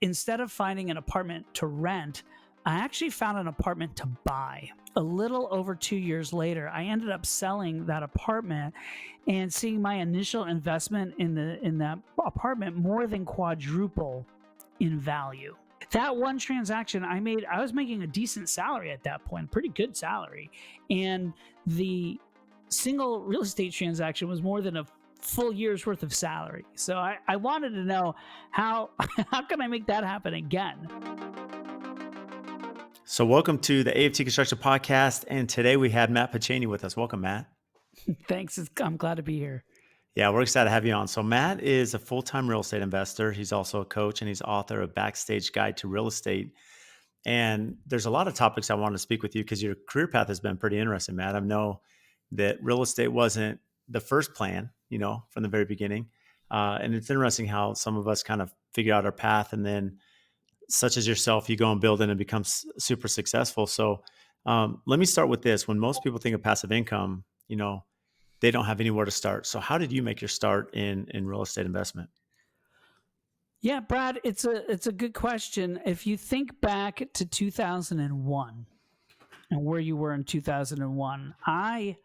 instead of finding an apartment to rent, I actually found an apartment to buy. A little over 2 years later, I ended up selling that apartment and seeing my initial investment in that apartment more than quadruple in value. That one transaction I was making a decent salary at that point, pretty good salary. And the single real estate transaction was more than a full year's worth of salary. So I wanted to know how can I make that happen again? So welcome to the AFT Construction Podcast. And today we had Matt Picheny with us. Welcome, Matt. Thanks. I'm glad to be here. Yeah, we're excited to have you on. So Matt is a full-time real estate investor. He's also a coach and he's author of Backstage Guide to Real Estate. And there's a lot of topics I wanted to speak with you because your career path has been pretty interesting, Matt. I know that real estate wasn't the first plan, from the very beginning. And it's interesting how some of us kind of figure out our path and then such as yourself, you go and build it and become super successful. So let me start with this. When most people think of passive income, they don't have anywhere to start. So how did you make your start in real estate investment? Yeah, Brad, it's a good question. If you think back to 2001 and where you were in 2001, I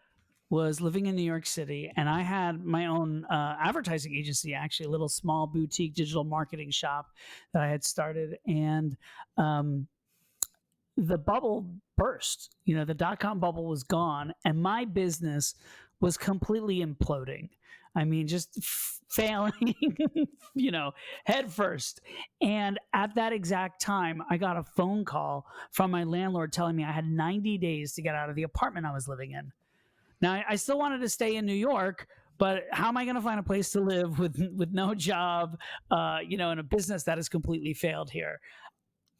was living in New York City and I had my own advertising agency, actually a little small boutique digital marketing shop that I had started. And the bubble burst, the dot-com bubble was gone and my business was completely imploding. I mean, just failing, head first. And at that exact time, I got a phone call from my landlord telling me I had 90 days to get out of the apartment I was living in. Now, I still wanted to stay in New York, but how am I going to find a place to live with no job, in a business that has completely failed here?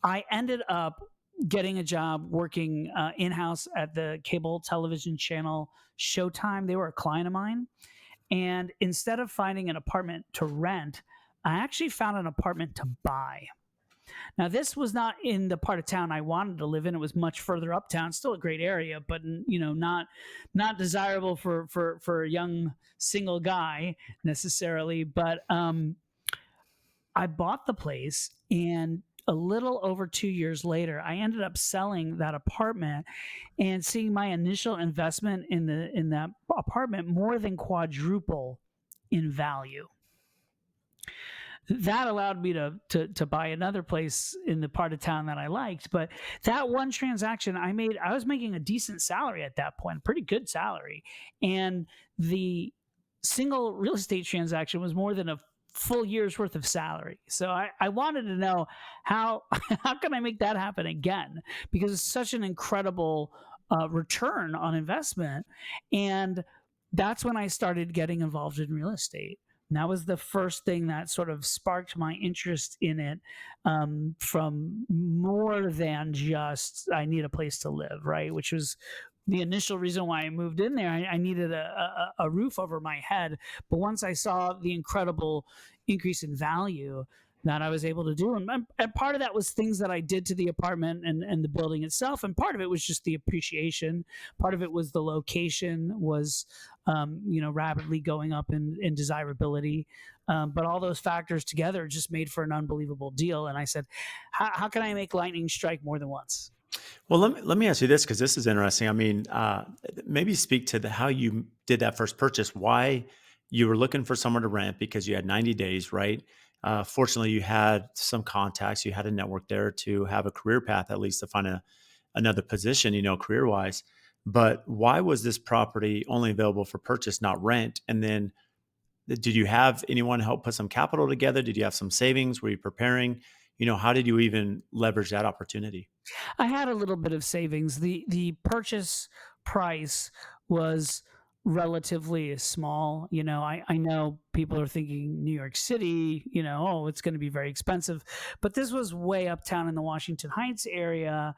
I ended up getting a job working in-house at the cable television channel Showtime. They were a client of mine. And instead of finding an apartment to rent, I actually found an apartment to buy. Now, this was not in the part of town I wanted to live in. It was much further uptown, still a great area, but not desirable for a young single guy necessarily. But I bought the place, and a little over 2 years later, I ended up selling that apartment and seeing my initial investment in that apartment more than quadruple in value. That allowed me to buy another place in the part of town that I liked. But that one transaction I was making a decent salary at that point, pretty good salary. And the single real estate transaction was more than a full year's worth of salary. So I wanted to know how can I make that happen again? Because it's such an incredible return on investment. And that's when I started getting involved in real estate. And that was the first thing that sort of sparked my interest in it, from more than just I need a place to live, right? Which was the initial reason why I moved in there. I needed a roof over my head. But once I saw the incredible increase in value that I was able to do, and part of that was things that I did to the apartment and the building itself, and part of it was just the appreciation. Part of it was the location was, rapidly going up in desirability. But all those factors together just made for an unbelievable deal. And I said, how can I make lightning strike more than once? Well, let me ask you this because this is interesting. I mean, maybe speak to how you did that first purchase, why you were looking for somewhere to rent because you had 90 days, right? Fortunately, you had some contacts, you had a network there to have a career path, at least to find another position, career-wise. But why was this property only available for purchase, not rent? And then did you have anyone help put some capital together? Did you have some savings? Were you preparing? How did you even leverage that opportunity? I had a little bit of savings. The purchase price was relatively small. I know people are thinking New York City, it's going to be very expensive, but this was way uptown in the Washington Heights area.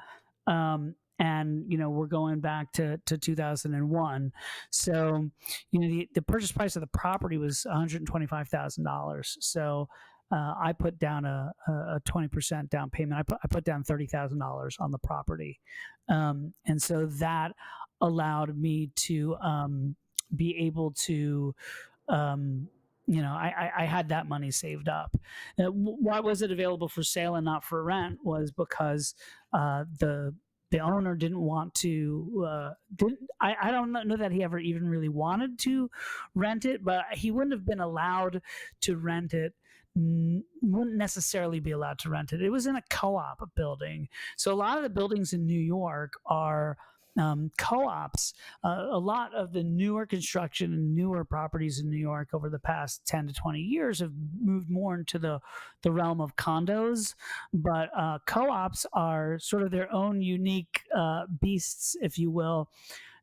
And we're going back to 2001. So, the purchase price of the property was $125,000. So, I put down a 20% down payment. I put down $30,000 on the property, and so that allowed me to be able to I had that money saved up. Why was it available for sale and not for rent? Was because the owner didn't want to. Didn't I don't know that he ever even really wanted to rent it, but he wouldn't have been allowed to rent it. Wouldn't necessarily be allowed to rent it. It was in a co-op building, so a lot of the buildings in New York are co-ops. A lot of the newer construction and newer properties in New York over the past 10 to 20 years have moved more into the realm of condos, but co-ops are sort of their own unique beasts, if you will,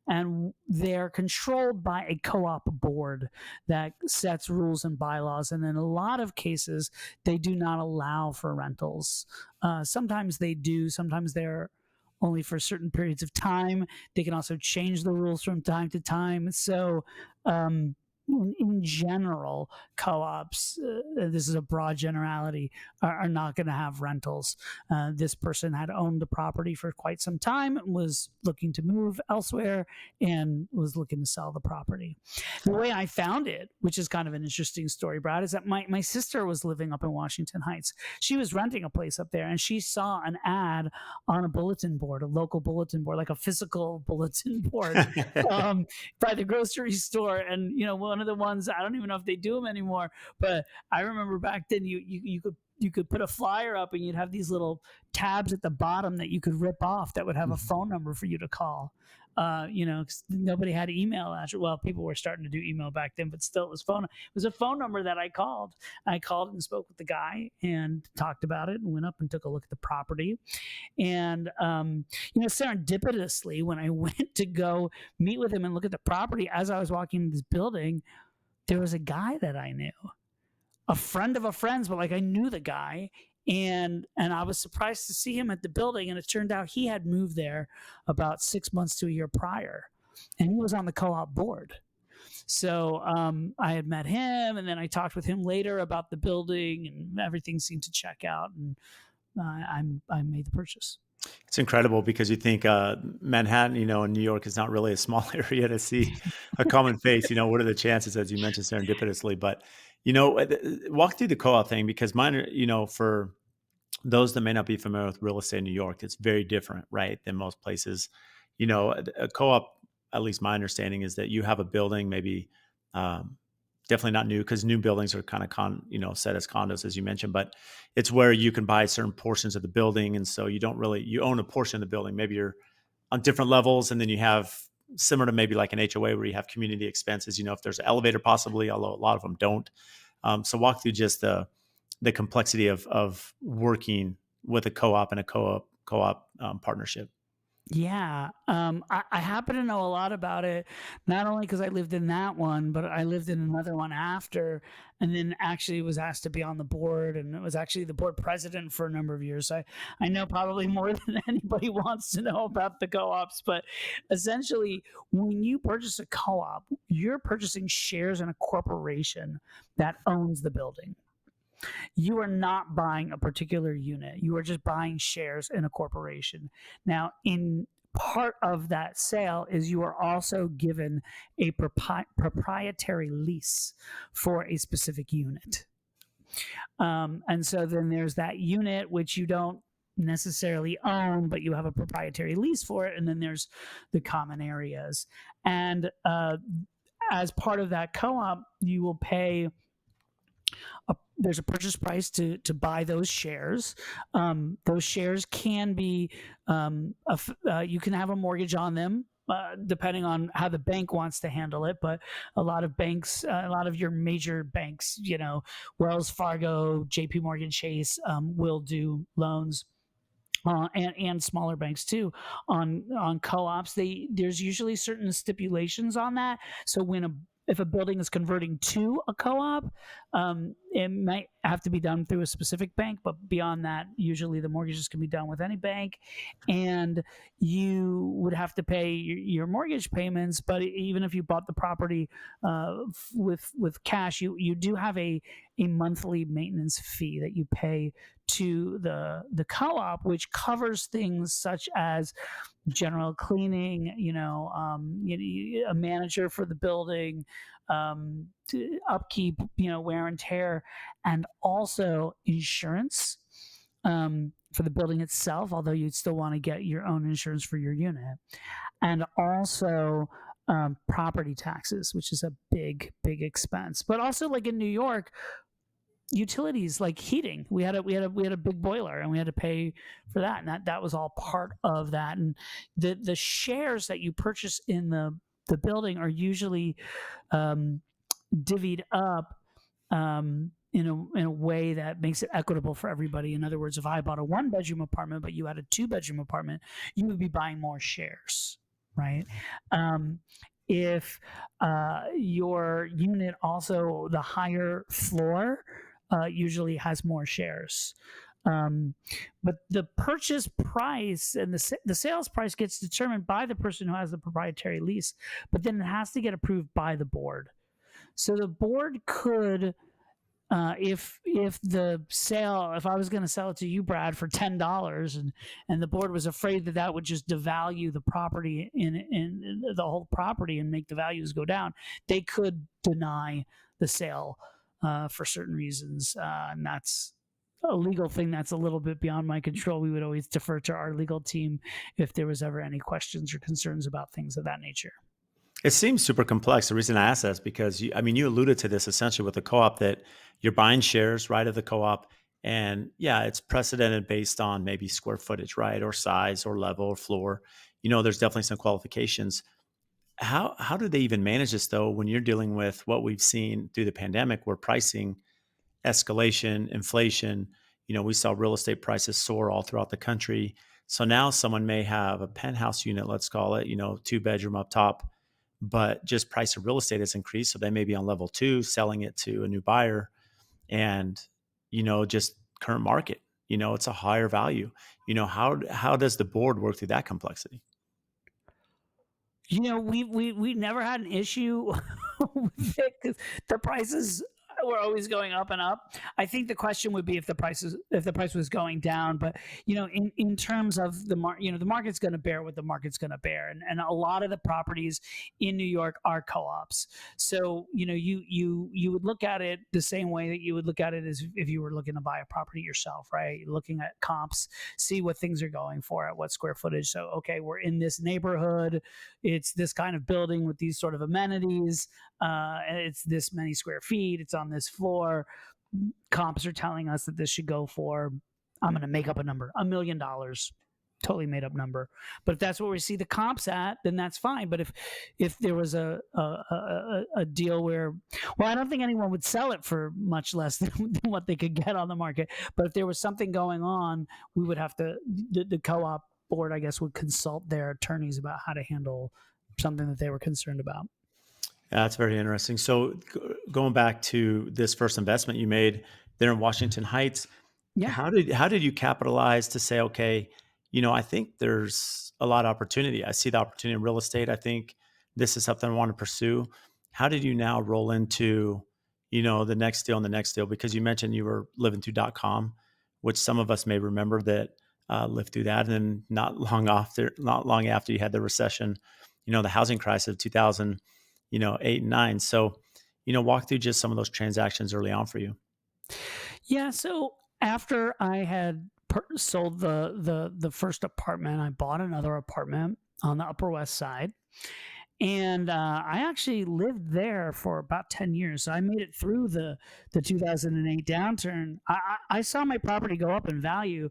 and they're controlled by a co-op board that sets rules and bylaws, and in a lot of cases they do not allow for rentals. Sometimes they do, sometimes they're only for certain periods of time. They can also change the rules from time to time. So um, in general, co-ops, this is a broad generality, are not going to have rentals. This person had owned the property for quite some time, was looking to move elsewhere, and was looking to sell the property. The way I found it, which is kind of an interesting story, Brad, is that my sister was living up in Washington Heights. She was renting a place up there, and she saw an ad on a bulletin board, a local bulletin board, like a physical bulletin board, by the grocery store. And one of the ones, I don't even know if they do them anymore, but I remember back then you could put a flyer up, and you'd have these little tabs at the bottom that you could rip off that would have a phone number for you to call. 'Cause nobody had email. Well, people were starting to do email back then, but still, it was a phone number that I called. I called and spoke with the guy and talked about it, and went up and took a look at the property. And serendipitously, when I went to go meet with him and look at the property, as I was walking in this building, there was a guy that I knew, a friend of a friend's, but like I knew the guy. And I was surprised to see him at the building, and it turned out he had moved there about 6 months to a year prior, and he was on the co-op board. So I had met him, and then I talked with him later about the building, and everything seemed to check out, and I made the purchase. It's incredible because you think Manhattan, in New York is not really a small area to see a common face. What are the chances, as you mentioned, serendipitously? But walk through the co-op thing, because mine, for those that may not be familiar with real estate in New York, it's very different, right, than most places. A co-op, at least my understanding, is that you have a building, maybe definitely not new, because new buildings are kind of set as condos, as you mentioned, but it's where you can buy certain portions of the building. And so you own a portion of the building. Maybe you're on different levels, and then you have, similar to maybe like an HOA, where you have community expenses, if there's an elevator possibly, although a lot of them don't. So walk through just the complexity of working with a co-op and a co-op partnership. Yeah. I happen to know a lot about it, not only because I lived in that one, but I lived in another one after, and then actually was asked to be on the board, and it was actually the board president for a number of years. So I know probably more than anybody wants to know about the co-ops, but essentially, when you purchase a co-op, you're purchasing shares in a corporation that owns the building. You are not buying a particular unit. You are just buying shares in a corporation. Now, in part of that sale is you are also given a proprietary lease for a specific unit. And so then there's that unit, which you don't necessarily own, but you have a proprietary lease for it. And then there's the common areas. And as part of that co-op, you will pay there's a purchase price to buy those shares. Those shares can be, you can have a mortgage on them, depending on how the bank wants to handle it. But a lot of banks, a lot of your major banks, Wells Fargo, JP Morgan Chase, will do loans. And smaller banks too on co-ops. There's usually certain stipulations on that. So if a building is converting to a co-op, it might have to be done through a specific bank, but beyond that, usually the mortgages can be done with any bank, and you would have to pay your mortgage payments. But even if you bought the property with cash, you do have a monthly maintenance fee that you pay to the co-op, which covers things such as general cleaning, a manager for the building, upkeep, wear and tear, and also insurance for the building itself, although you'd still want to get your own insurance for your unit, and also property taxes, which is a big, big expense. But also, like in New York, utilities like heating. We had a big boiler, and we had to pay for that, and that was all part of that. And the shares that you purchase in the building are usually divvied up in a way that makes it equitable for everybody. In other words, if I bought a 1-bedroom apartment but you had a 2-bedroom apartment, you would be buying more shares, right? If your unit, also the higher floor, usually has more shares. But the purchase price and the sales price gets determined by the person who has the proprietary lease, but then it has to get approved by the board. So the board could, if I was going to sell it to you, Brad, for $10, and the board was afraid that would just devalue the property in the whole property and make the values go down, they could deny the sale for certain reasons, and that's a legal thing that's a little bit beyond my control. We would always defer to our legal team if there was ever any questions or concerns about things of that nature. It seems super complex. The reason I ask that is because you alluded to this essentially with the co-op, that you're buying shares, right, of the co-op. And yeah, it's precedented based on maybe square footage, right, or size or level or floor. There's definitely some qualifications. How do they even manage this though, when you're dealing with what we've seen through the pandemic, where pricing escalation, inflation, we saw real estate prices soar all throughout the country. So now someone may have a penthouse unit, let's call it, 2-bedroom up top, but just price of real estate has increased. So they may be on level 2, selling it to a new buyer, and, just current market, it's a higher value. How does the board work through that complexity? We never had an issue with it because the prices were always going up and up. I think the question would be if the price was going down. But in terms of the the market's going to bear what the market's going to bear, and a lot of the properties in New York are co-ops. So you would look at it the same way that you would look at it as if you were looking to buy a property yourself, right? You're looking at comps, see what things are going for at what square footage. So okay, we're in this neighborhood, it's this kind of building with these sort of amenities, and it's this many square feet, it's on this floor. Comps are telling us that this should go for, I'm going to make up a number, $1 million. Totally made up number. But if that's what we see the comps at, then that's fine. But if there was a deal where, well, I don't think anyone would sell it for much less than what they could get on the market. But if there was something going on, we would have to, the co-op board, I guess, would consult their attorneys about how to handle something that they were concerned about. Yeah, that's very interesting. So going back to this first investment you made there in Washington Heights, Yeah. how did you capitalize to say, okay, I think there's a lot of opportunity. I see the opportunity in real estate. I think this is something I want to pursue. How did you now roll into, the next deal and the next deal? Because you mentioned you were living through .com, which some of us may remember that lived through that. And then not long after you had the recession, the housing crisis of 2000, 8 and 9. So, walk through just some of those transactions early on for you. Yeah. So after I had sold the first apartment, I bought another apartment on the Upper West Side. And I actually lived there for about 10 years. So I made it through the 2008 downturn. I saw my property go up in value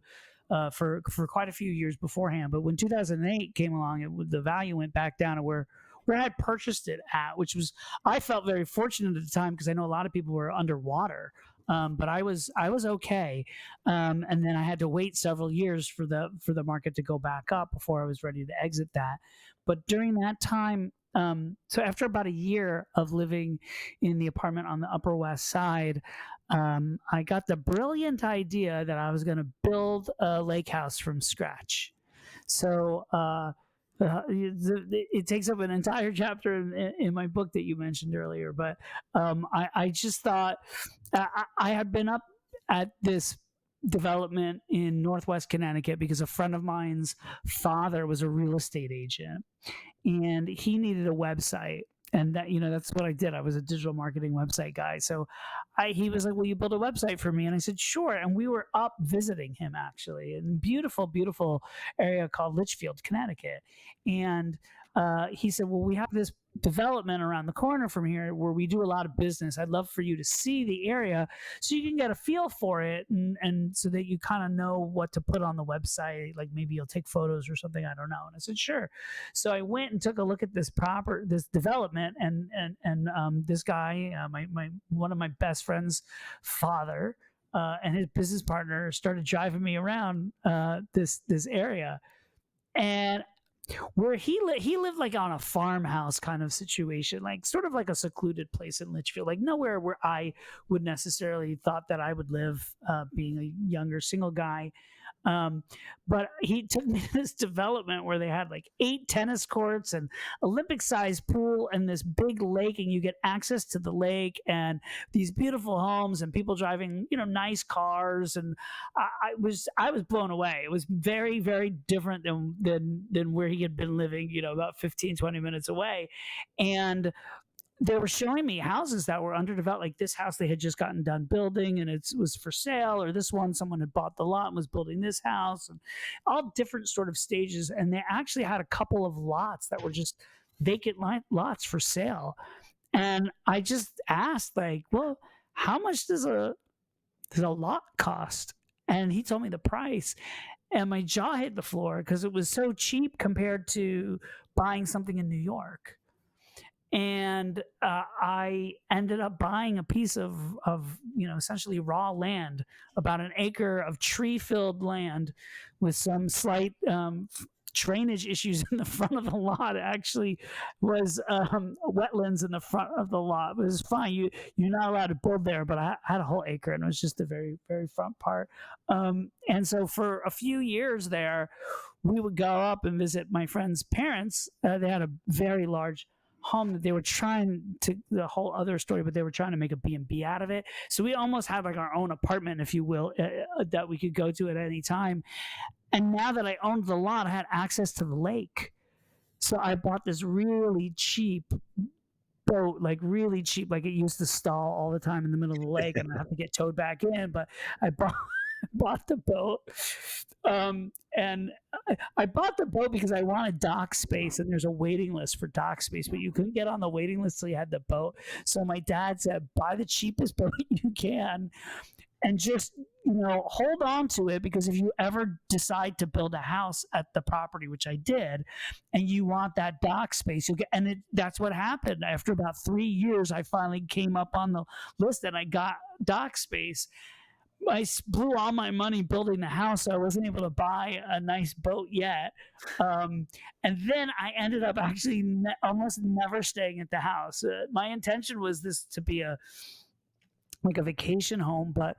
for quite a few years beforehand. But when 2008 came along, the value went back down to where I had purchased it at, which was, I felt very fortunate at the time because I know a lot of people were underwater. But I was okay, and then I had to wait several years for the market to go back up before I was ready to exit that. But during that time, so after about a year of living in the apartment on the Upper West Side, I got the brilliant idea that I was going to build a lake house from scratch. So it takes up an entire chapter in my book that you mentioned earlier. But I just thought I had been up at this development in Northwest Connecticut because a friend of mine's father was a real estate agent, and he needed a website. And that, that's what I did. I was a digital marketing website guy. So he was like, will you build a website for me? And I said, sure. And we were up visiting him actually in beautiful, beautiful area called Litchfield, Connecticut. And he said, well, we have this development around the corner from here where we do a lot of business. I'd love for you to see the area so you can get a feel for it, and so that you kind of know what to put on the website. Like maybe you'll take photos or something. I don't know. And I said, sure. So I went and took a look at this development, and this guy, my one of my best friend's father, and his business partner started driving me around this area. And where he lived like on a farmhouse kind of situation, like sort of like a secluded place in Litchfield, like nowhere where I would necessarily thought that I would live, being a younger single guy. But he took me to this development where they had like 8 tennis courts and Olympic-sized pool and this big lake, and you get access to the lake and these beautiful homes and people driving, nice cars. And I was blown away. It was very, very different than where he had been living, about 15, 20 minutes away. And they were showing me houses that were underdeveloped, like this house they had just gotten done building and it was for sale, or this one someone had bought the lot and was building this house, and all different sort of stages. And they actually had a couple of lots that were just vacant lots for sale. And I just asked, like, well, how much does a lot cost? And he told me the price, and my jaw hit the floor because it was so cheap compared to buying something in New York. And I ended up buying a piece of essentially raw land, about an acre of tree-filled land with some slight drainage issues in the front of the lot. It actually was wetlands in the front of the lot. It was fine. You're not allowed to build there, but I had a whole acre, and it was just the very, very front part. And so for a few years there, we would go up and visit my friend's parents. They had a very large home that they were trying to, the whole other story, but they were trying to make a B&B out of it. So we almost had like our own apartment, if you will, that we could go to at any time. And now that I owned the lot, I had access to the lake. So I bought this really cheap boat, like really cheap, like it used to stall all the time in the middle of the lake and I have to get towed back in. But I bought the boat. And I bought the boat because I wanted dock space, and there's a waiting list for dock space, but you couldn't get on the waiting list till you had the boat. So my dad said, buy the cheapest boat you can and just, hold on to it, because if you ever decide to build a house at the property, which I did, and you want that dock space, you'll get, and that's what happened. After about 3 years, I finally came up on the list and I got dock space. I blew all my money building the house, so I wasn't able to buy a nice boat yet. And then I ended up actually almost never staying at the house. My intention was this to be a vacation home, but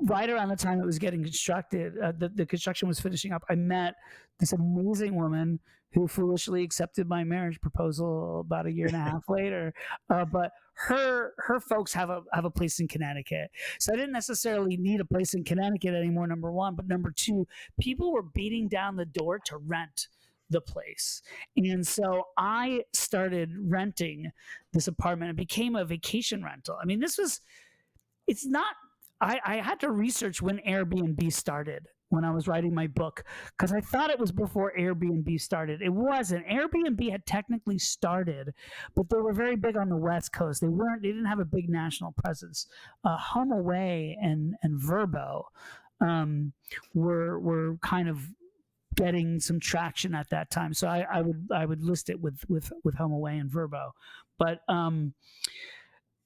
right around the time it was getting constructed, the construction was finishing up, I met this amazing woman who foolishly accepted my marriage proposal about a year and a half later. But her folks have a place in Connecticut. So I didn't necessarily need a place in Connecticut anymore, number one. But number two, people were beating down the door to rent the place. And so I started renting this apartment. It became a vacation rental. I mean, I had to research when Airbnb started when I was writing my book, because I thought it was before Airbnb started. It wasn't. Airbnb had technically started, but they were very big on the West Coast. They didn't have a big national presence. HomeAway and Vrbo were kind of getting some traction at that time. So I would list it with HomeAway and Vrbo. But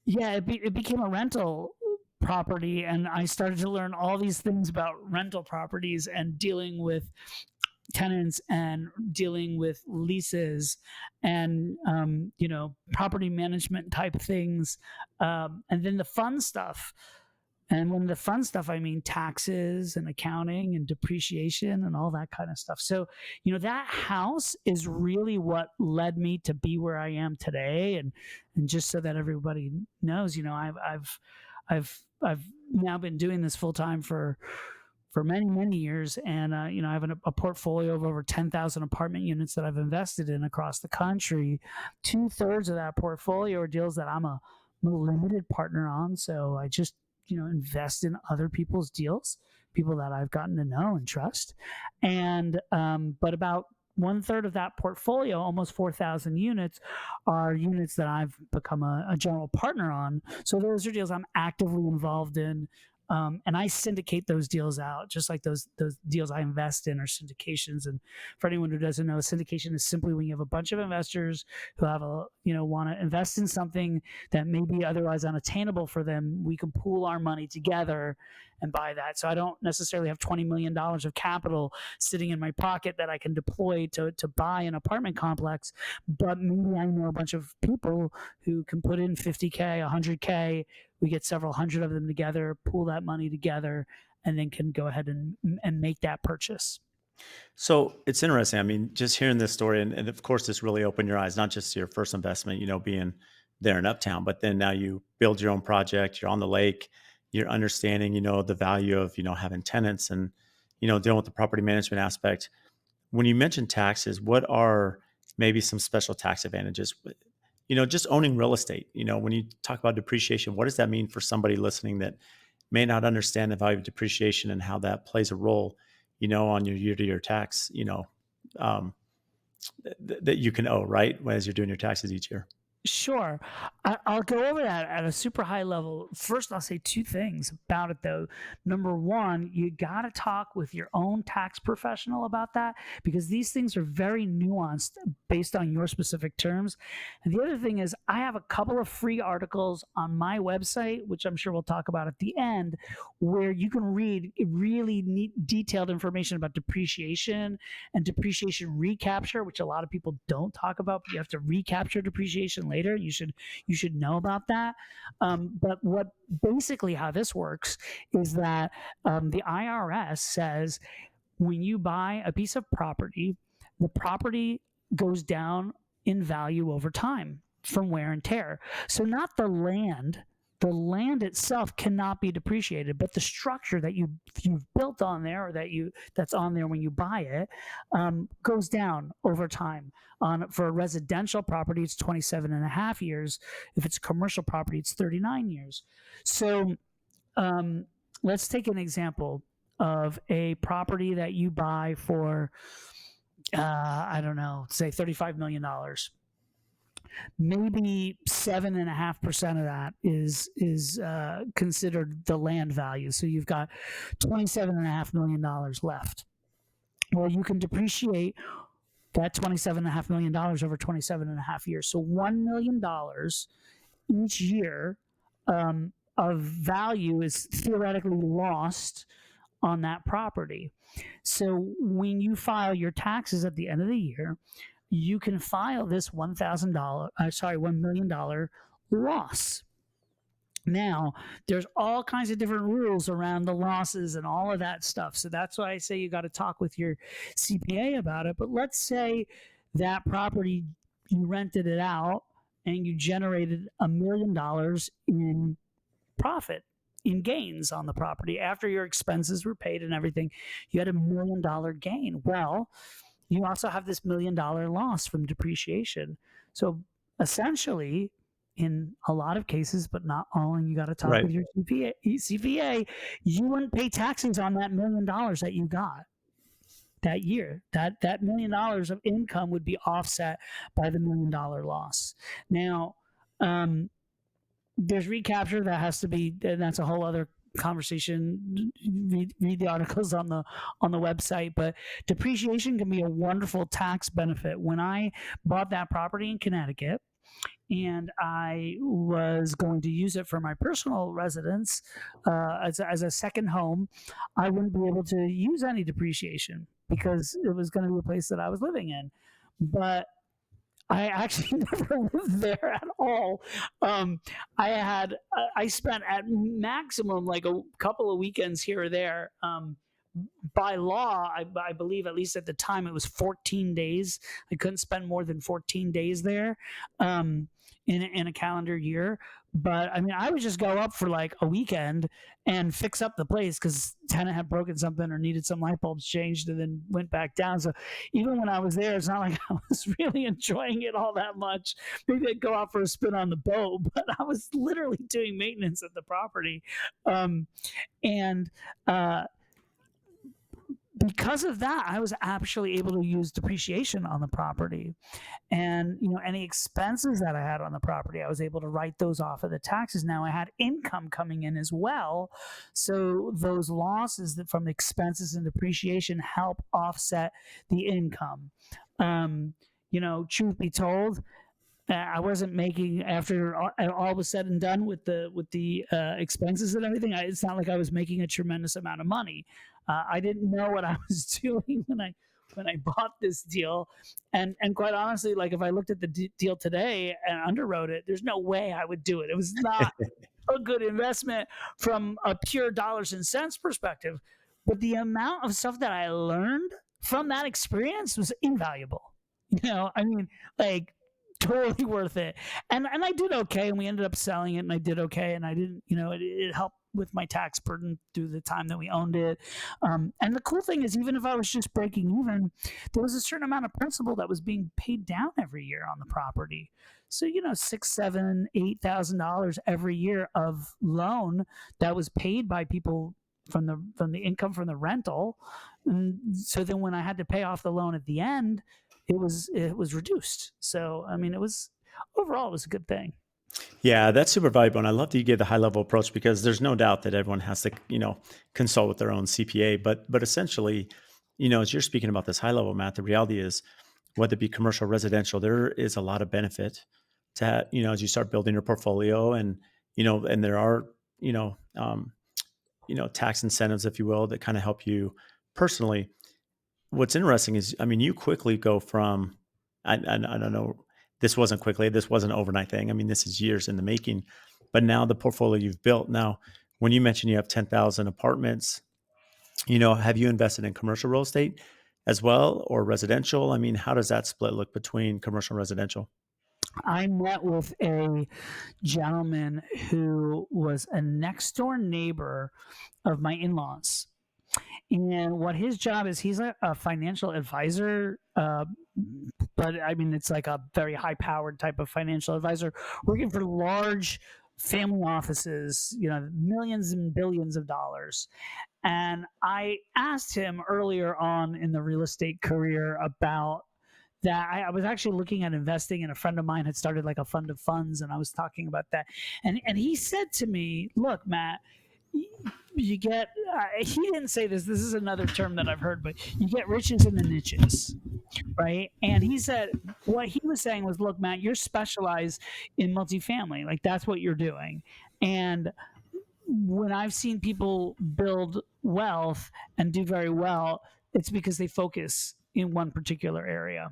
it became a rental property, and I started to learn all these things about rental properties and dealing with tenants and dealing with leases and property management type things, and then the fun stuff. And when the fun stuff, I mean taxes and accounting and depreciation and all that kind of stuff. So, that house is really what led me to be where I am today. And just so that everybody knows, I've I've now been doing this full time for many years, and I have a portfolio of over 10,000 apartment units that I've invested in across the country. 2/3 of that portfolio are deals that I'm a limited partner on, so I just invest in other people's deals, people that I've gotten to know and trust, and but about 1/3 of that portfolio, almost 4,000 units, are units that I've become a general partner on. So those are deals I'm actively involved in. And I syndicate those deals out, just like those deals I invest in are syndications. And for anyone who doesn't know, a syndication is simply when you have a bunch of investors who have want to invest in something that may be otherwise unattainable for them. We can pool our money together and buy that. So I don't necessarily have $20 million of capital sitting in my pocket that I can deploy to buy an apartment complex, but maybe I know a bunch of people who can put in 50K, 100K. We get several hundred of them together, pool that money together, and then can go ahead and make that purchase. So it's interesting. I mean, just hearing this story, and of course, this really opened your eyes, not just to your first investment, being there in Uptown, but then now you build your own project, you're on the lake, you're understanding, the value of, having tenants and, dealing with the property management aspect. When you mention taxes, what are maybe some special tax advantages? Just owning real estate, when you talk about depreciation, what does that mean for somebody listening that may not understand the value of depreciation and how that plays a role, on your year-to-year tax, um, that you can owe, right? As you're doing your taxes each year. Sure. I'll go over that at a super high level. First, I'll say two things about it, though. Number one, you got to talk with your own tax professional about that, because these things are very nuanced based on your specific terms. And the other thing is, I have a couple of free articles on my website, which I'm sure we'll talk about at the end, where you can read really neat, detailed information about depreciation and depreciation recapture, which a lot of people don't talk about, but you have to recapture depreciation later. You should know about that. But what basically how this works is that the IRS says when you buy a piece of property, the property goes down in value over time from wear and tear. So not the land. The land itself cannot be depreciated, but the structure that you've built on there, or that's on there when you buy it, goes down over time. For a residential property, it's 27 and a half years. If it's a commercial property, it's 39 years. So let's take an example of a property that you buy for, I don't know, say $35 million. Maybe 7.5% of that is considered the land value. So you've got $27.5 million left. Well, you can depreciate that $27.5 million over 27.5 years. So $1 million each year of value is theoretically lost on that property. So when you file your taxes at the end of the year, you can file this $1 million loss. Now, there's all kinds of different rules around the losses and all of that stuff. So that's why I say you got to talk with your CPA about it. But let's say that property, you rented it out and you generated $1 million in profit, in gains on the property. After your expenses were paid and everything, you had $1 million gain. Well, you also have this $1 million loss from depreciation. So essentially, in a lot of cases, but not all, and you got to talk Right. with your CPA, you wouldn't pay taxes on that $1 million that you got that year. That $1 million of income would be offset by the $1 million loss. Now, there's recapture that has to be, and that's a whole other conversation. Read the articles on the website. But depreciation can be a wonderful tax benefit. When I bought that property in Connecticut and I was going to use it for my personal residence as a second home, I wouldn't be able to use any depreciation because it was going to be a place that I was living in. But I actually never lived there at all. I spent at maximum like a couple of weekends here or there. by law, I believe, at least at the time, it was 14 days. I couldn't spend more than 14 days there um, in a calendar year. But I mean, I would just go up for like a weekend and fix up the place because tenant had broken something or needed some light bulbs changed, and then went back down. So even when I was there, it's not like I was really enjoying it all that much. Maybe I'd go out for a spin on the boat, but I was literally doing maintenance at the property. And because of that, I was actually able to use depreciation on the property. And, any expenses that I had on the property, I was able to write those off of the taxes. Now I had income coming in as well. So those losses from expenses and depreciation help offset the income. Truth be told, I wasn't making, after all was said and done with the expenses and everything. It's not like I was making a tremendous amount of money. I didn't know what I was doing when I bought this deal, and quite honestly, like if I looked at the deal today and underwrote it, there's no way I would do it. It was not a good investment from a pure dollars and cents perspective, but the amount of stuff that I learned from that experience was invaluable. I mean, like totally worth it. And I did okay, and we ended up selling it, and I did okay, and I didn't, it helped with my tax burden through the time that we owned it. And the cool thing is, even if I was just breaking even, there was a certain amount of principal that was being paid down every year on the property. So $6, $7, $8,000 every year of loan that was paid by people from the income from the rental. And so then when I had to pay off the loan at the end, it was reduced. So I mean, overall it was a good thing. Yeah, that's super valuable. And I love that you gave the high level approach, because there's no doubt that everyone has to, consult with their own CPA. But essentially, as you're speaking about this high level, Matt, the reality is, whether it be commercial, residential, there is a lot of benefit to, as you start building your portfolio, and, and there are, tax incentives, if you will, that kind of help you personally. What's interesting is, I mean, you quickly go from, I don't know, this wasn't quickly, this wasn't an overnight thing. I mean, this is years in the making, but now the portfolio you've built. Now, when you mentioned you have 10,000 apartments, have you invested in commercial real estate as well, or residential? I mean, how does that split look between commercial and residential? I met with a gentleman who was a next door neighbor of my in-laws. And what his job is, he's a financial advisor, but I mean, it's like a very high powered type of financial advisor working for large family offices, millions and billions of dollars. And I asked him earlier on in the real estate career about that. I was actually looking at investing, and a friend of mine had started like a fund of funds, and I was talking about that. And he said to me, "Look, Matt, you get," he didn't say this is another term that I've heard, but you get riches in the niches, right? And he said, what he was saying was, "Look, Matt, you're specialized in multifamily, like that's what you're doing." And when I've seen people build wealth and do very well, it's because they focus in one particular area.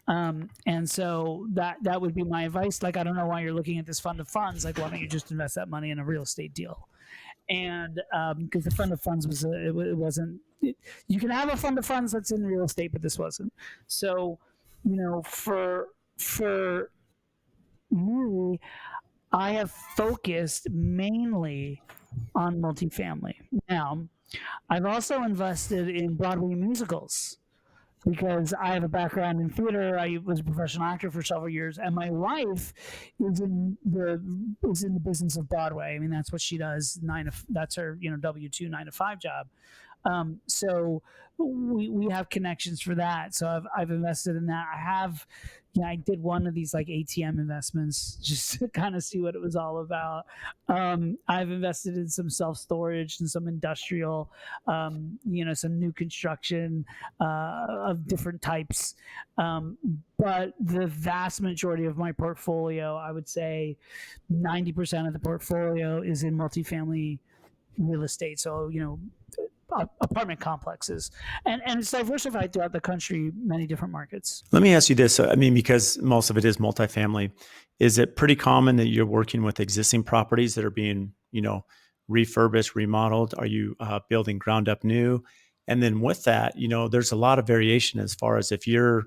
And so that would be my advice. Like, I don't know why you're looking at this fund of funds. Like, why don't you just invest that money in a real estate deal? And because the fund of funds wasn't. You can have a fund of funds that's in real estate, but this wasn't. So, for me, I have focused mainly on multifamily. Now, I've also invested in Broadway musicals because I have a background in theater. I was a professional actor for several years, and my wife is in the business of Broadway. I mean, that's what she does. That's her W-2 9 to 5 job. So we have connections for that. So I've invested in that. I did one of these like ATM investments just to kind of see what it was all about. I've invested in some self-storage and some industrial, some new construction of different types. But the vast majority of my portfolio, I would say 90% of the portfolio, is in multifamily real estate. So, apartment complexes, and it's diversified throughout the country, many different markets. Let me ask you this. I mean, because most of it is multifamily, is it pretty common that you're working with existing properties that are being, refurbished, remodeled? Are you building ground up new? And then with that, there's a lot of variation as far as if you're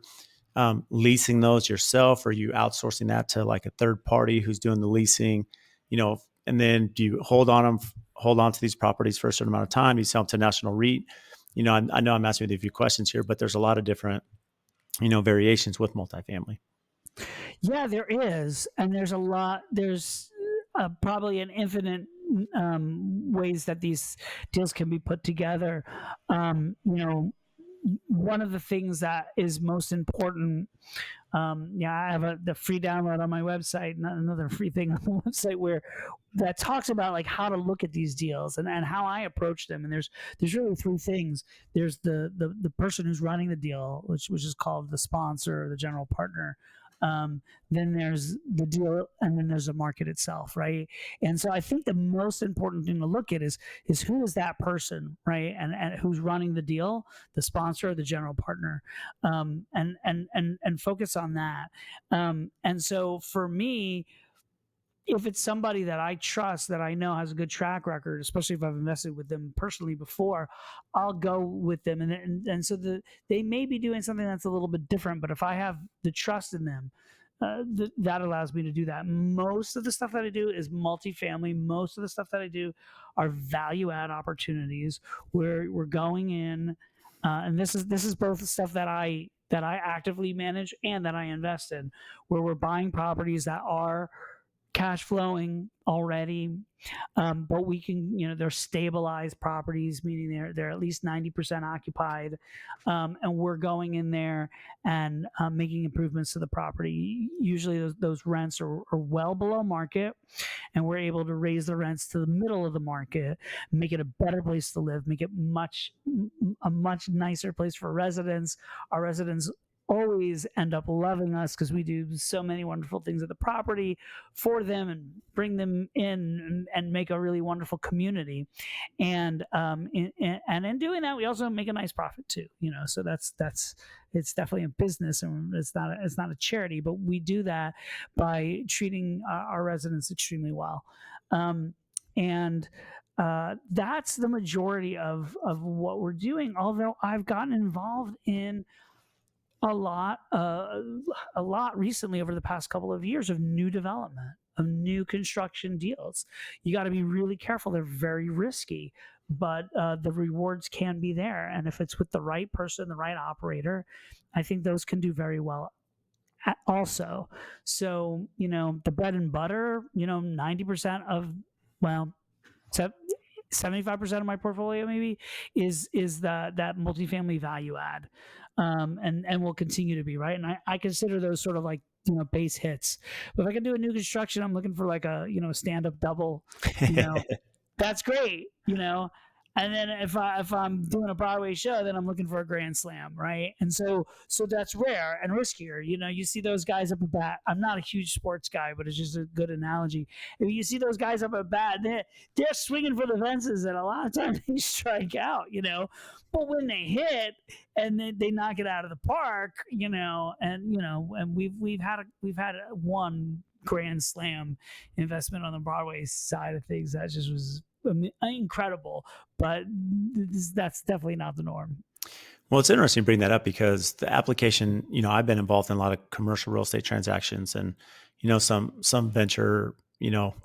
leasing those yourself, or you outsourcing that to like a third party who's doing the leasing, and then do you hold on to these properties for a certain amount of time? You sell them to national REIT. I know I'm asking you a few questions here, but there's a lot of different, variations with multifamily. Yeah, there is, and there's a lot. There's probably an infinite ways that these deals can be put together. One of the things that is most important. I have the free download on my website, another free thing on the website where that talks about like how to look at these deals and how I approach them. And there's really three things. There's the person who's running the deal, which is called the sponsor or the general partner. Then there's the deal, and then there's the market itself, right? And so I think the most important thing to look at is who is that person, right? And who's running the deal, the sponsor or the general partner, and focus on that. And so for me, if it's somebody that I trust, that I know has a good track record, especially if I've invested with them personally before, I'll go with them. And so they may be doing something that's a little bit different, but if I have the trust in them, that allows me to do that. Most of the stuff that I do is multifamily. Most of the stuff that I do are value add opportunities where we're going in, and this is both the stuff that I actively manage and that I invest in, where we're buying properties that are cash flowing already, but we can, they're stabilized properties, meaning they're at least 90% occupied, and we're going in there and making improvements to the property. Usually those rents are well below market, and we're able to raise the rents to the middle of the market, make it a better place to live, make it a much nicer place for residents. Our residents always end up loving us because we do so many wonderful things at the property for them and bring them in and make a really wonderful community. And in doing that, we also make a nice profit too. So that's it's definitely a business, and it's not a charity, but we do that by treating our residents extremely well. And that's the majority of what we're doing. Although I've gotten involved in a lot recently over the past couple of years of new development, of new construction deals. You got to be really careful. They're very risky, but the rewards can be there. And if it's with the right person, the right operator, I think those can do very well also. So, the bread and butter, 90% of, well, 75% of my portfolio maybe is that multifamily value add, and will continue to be, right. And I consider those sort of like base hits. But if I can do a new construction, I'm looking for like a stand up double, that's great. And then if I'm doing a Broadway show, then I'm looking for a grand slam, right? And so that's rare and riskier. You see those guys up at bat. I'm not a huge sports guy, but it's just a good analogy. If you see those guys up at bat, they're swinging for the fences, and a lot of times they strike out. But when they hit and they knock it out of the park, and we've had one grand slam investment on the Broadway side of things that just was incredible, but that's definitely not the norm. Well, it's interesting to bring that up because the application, I've been involved in a lot of commercial real estate transactions and, some venture,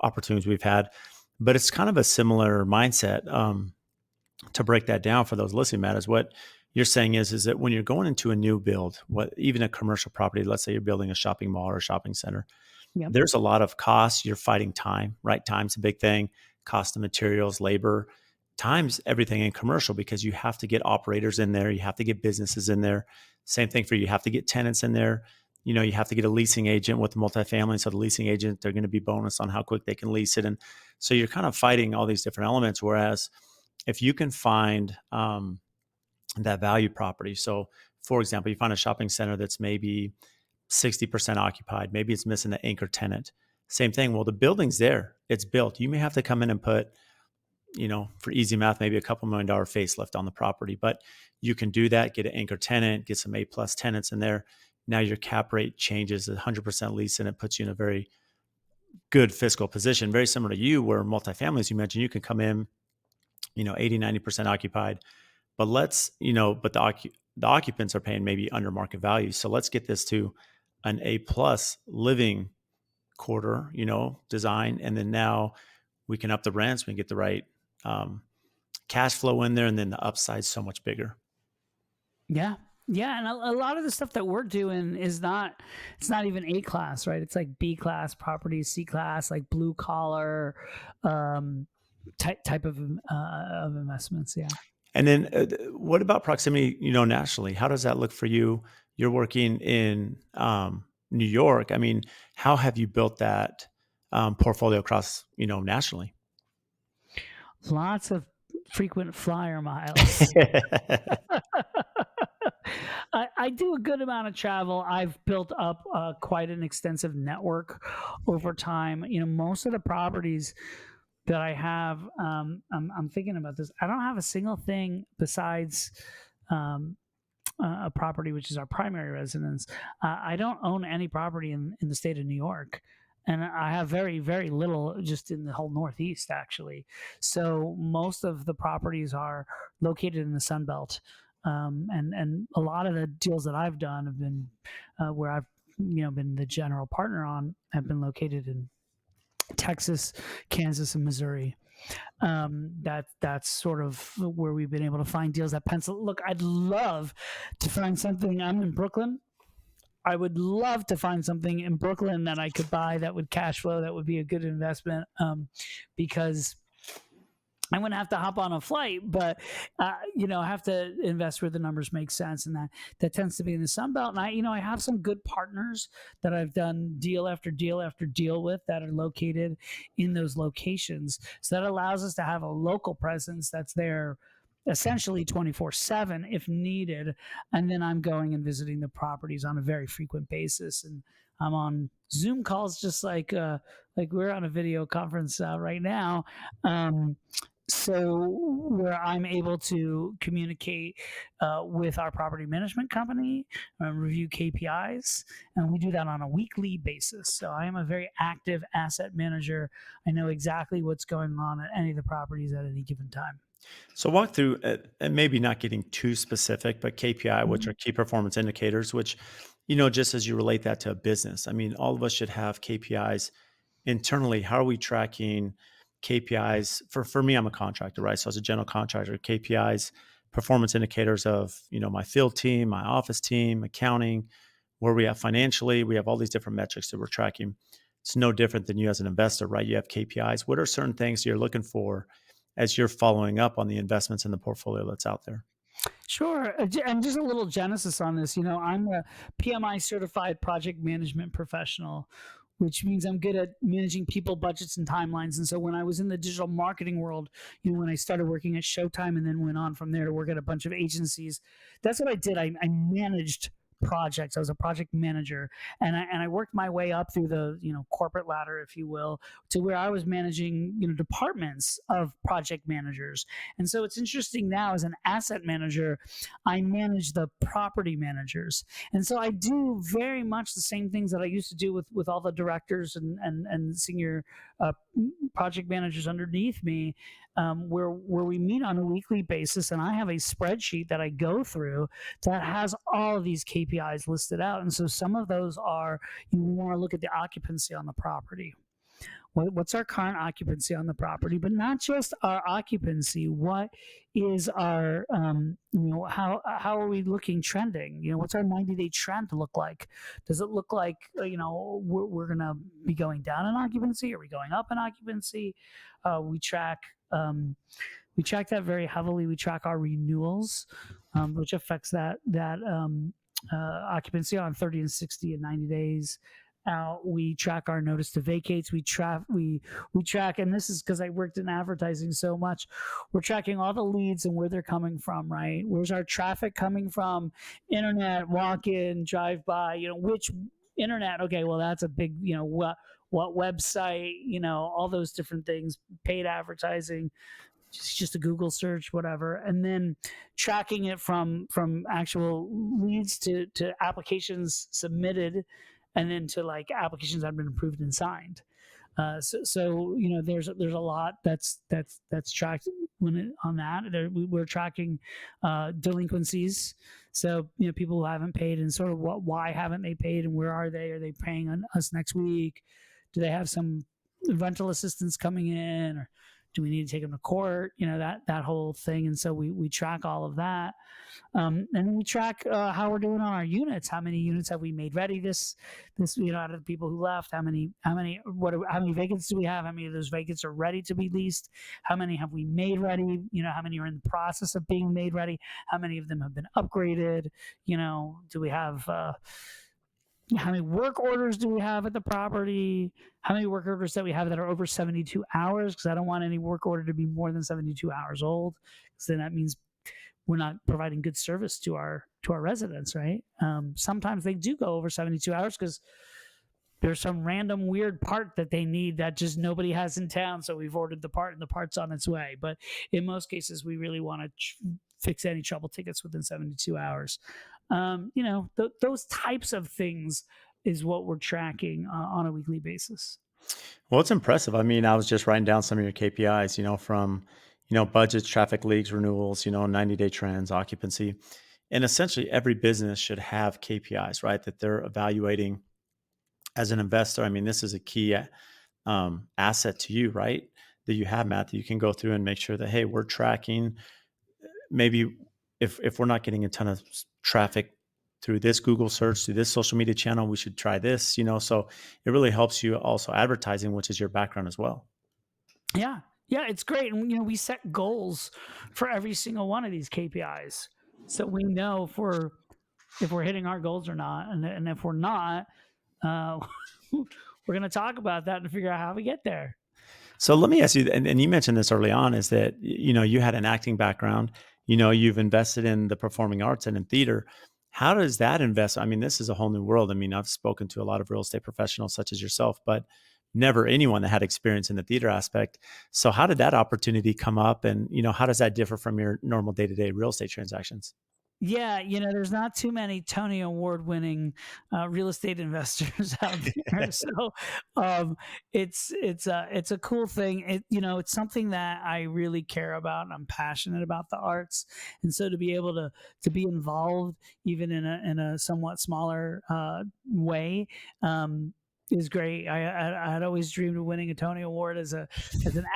opportunities we've had, but it's kind of a similar mindset. To break that down for those listening, Matt, is what you're saying is that when you're going into a new build, even a commercial property, let's say you're building a shopping mall or a shopping center, Yep. There's a lot of costs. You're fighting time, right? Time's a big thing. Cost of materials, labor, time's everything in commercial because you have to get operators in there. You have to get businesses in there. Same thing for you. You have to get tenants in there. You have to get a leasing agent with multifamily. So the leasing agent, they're going to be bonus on how quick they can lease it. And so you're kind of fighting all these different elements. Whereas if you can find that value property. So for example, you find a shopping center that's maybe 60% occupied. Maybe it's missing an anchor tenant. Same thing. Well, the building's there. It's built. You may have to come in and put, for easy math, maybe a couple $1 million facelift on the property, but you can do that, get an anchor tenant, get some A+ tenants in there. Now your cap rate changes 100% lease, and it puts you in a very good fiscal position. Very similar to you, where multifamily, as you mentioned, you can come in, 80, 90% occupied, but the occupants are paying maybe under market value. So let's get this to an A plus living quarter, design, and then now we can up the rents, we can get the right um, cash flow in there, and then the upside's so much bigger. Yeah. Yeah, and a lot of the stuff that we're doing is not, it's not even A class, right? It's like B class properties, C class, like blue collar um type of investments, yeah. And then what about proximity, nationally? How does that look for you? You're working in New York. I mean, how have you built that portfolio across, nationally? Lots of frequent flyer miles. I do a good amount of travel. I've built up quite an extensive network over time. Most of the properties that I have, I'm thinking about this. I don't have a single thing besides um, a property, which is our primary residence. I don't own any property in the state of New York. And I have very, very little just in the whole Northeast, actually. So most of the properties are located in the Sun Belt. And a lot of the deals that I've done have been where I've been the general partner on have been located in Texas, Kansas, and Missouri. That's sort of where we've been able to find deals that pencil. Look, I'd love to find something. I'm in Brooklyn. I would love to find something in Brooklyn that I could buy that would cash flow, that would be a good investment, because I'm going to have to hop on a flight, but I have to invest where the numbers make sense, and that tends to be in the Sun Belt. And I have some good partners that I've done deal after deal after deal with that are located in those locations. So that allows us to have a local presence that's there essentially 24/7 if needed. And then I'm going and visiting the properties on a very frequent basis, and I'm on Zoom calls just like we're on a video conference right now. Um, so where I'm able to communicate with our property management company, review KPIs, and we do that on a weekly basis. So I am a very active asset manager. I know exactly what's going on at any of the properties at any given time. So walk through, and maybe not getting too specific, but KPI, which Mhm. are key performance indicators, which, just as you relate that to a business, I mean, all of us should have KPIs internally. How are we tracking KPIs? For me, I'm a contractor, right? So as a general contractor, KPIs, performance indicators of, my field team, my office team, accounting, where we at financially. We have all these different metrics that we're tracking. It's no different than you as an investor, right? You have KPIs. What are certain things you're looking for as you're following up on the investments in the portfolio that's out there? Sure. And just a little genesis on this. I'm a PMI certified project management professional, which means I'm good at managing people, budgets, and timelines. And so when I was in the digital marketing world, when I started working at Showtime and then went on from there to work at a bunch of agencies, that's what I did. I managed projects. I was a project manager, and I worked my way up through the corporate ladder, if you will, to where I was managing departments of project managers. And so it's interesting now, as an asset manager, I manage the property managers, and so I do very much the same things that I used to do with all the directors and senior uh, project managers underneath me, where we meet on a weekly basis, and I have a spreadsheet that I go through that has all of these KPIs listed out. And so some of those are, you want to look at the occupancy on the property. What's our current occupancy on the property? But not just our occupancy. What is our, how are we looking trending? What's our 90-day trend look like? Does it look like, we're going to be going down in occupancy? Are we going up in occupancy? We track, we track that very heavily. We track our renewals, which affects that occupancy on 30 and 60 and 90 days. We track our notice to vacates. We track, and this is because I worked in advertising so much. We're tracking all the leads and where they're coming from. Right? Where's our traffic coming from? Internet, walk-in, drive-by. Which internet? Okay, well that's a big. What website? All those different things. Paid advertising, just a Google search, whatever, and then tracking it from actual leads to applications submitted, and then to like applications that have been approved and signed. So there's a lot that's tracked on that. We're tracking delinquencies. So people who haven't paid and sort of why haven't they paid and where are they? Are they paying on us next week? Do they have some rental assistance coming in, or do we need to take them to court? That whole thing. And so we track all of that. And then we track how we're doing on our units. How many units have we made ready this out of the people who left? How many vacancies do we have? How many of those vacancies are ready to be leased? How many have we made ready? How many are in the process of being made ready? How many of them have been upgraded? Do we have how many work orders do we have at the property? How many work orders that we have that are over 72 hours? Because I don't want any work order to be more than 72 hours old, because then that means we're not providing good service to our residents, right? Sometimes they do go over 72 hours because there's some random weird part that they need that just nobody has in town, so we've ordered the part and the part's on its way. But in most cases, we really want to fix any trouble tickets within 72 hours. Those types of things is what we're tracking on a weekly basis. Well, it's impressive. I mean, I was just writing down some of your KPIs, from, budgets, traffic leagues, renewals, 90-day trends, occupancy. And essentially every business should have KPIs, right? That they're evaluating as an investor. I mean, this is a key asset to you, right? That you have, Matt, that you can go through and make sure that, hey, we're tracking. Maybe if we're not getting a ton of traffic through this Google search, through this social media channel, we should try this, so it really helps you also advertising, which is your background as well. Yeah. Yeah, it's great. And, we set goals for every single one of these KPIs. So we know if we're hitting our goals or not. And if we're not, we're going to talk about that and figure out how we get there. So let me ask you, and you mentioned this early on, is that, you had an acting background, you've invested in the performing arts and in theater. How does that invest? I mean, this is a whole new world. I mean, I've spoken to a lot of real estate professionals such as yourself, but never anyone that had experience in the theater aspect. So how did that opportunity come up? And, how does that differ from your normal day-to-day real estate transactions? Yeah, there's not too many Tony Award winning real estate investors out there, so it's a cool thing. It's something that I really care about. I'm passionate about the arts, and so to be able to be involved, even in a somewhat smaller way, is great. I had always dreamed of winning a Tony Award as an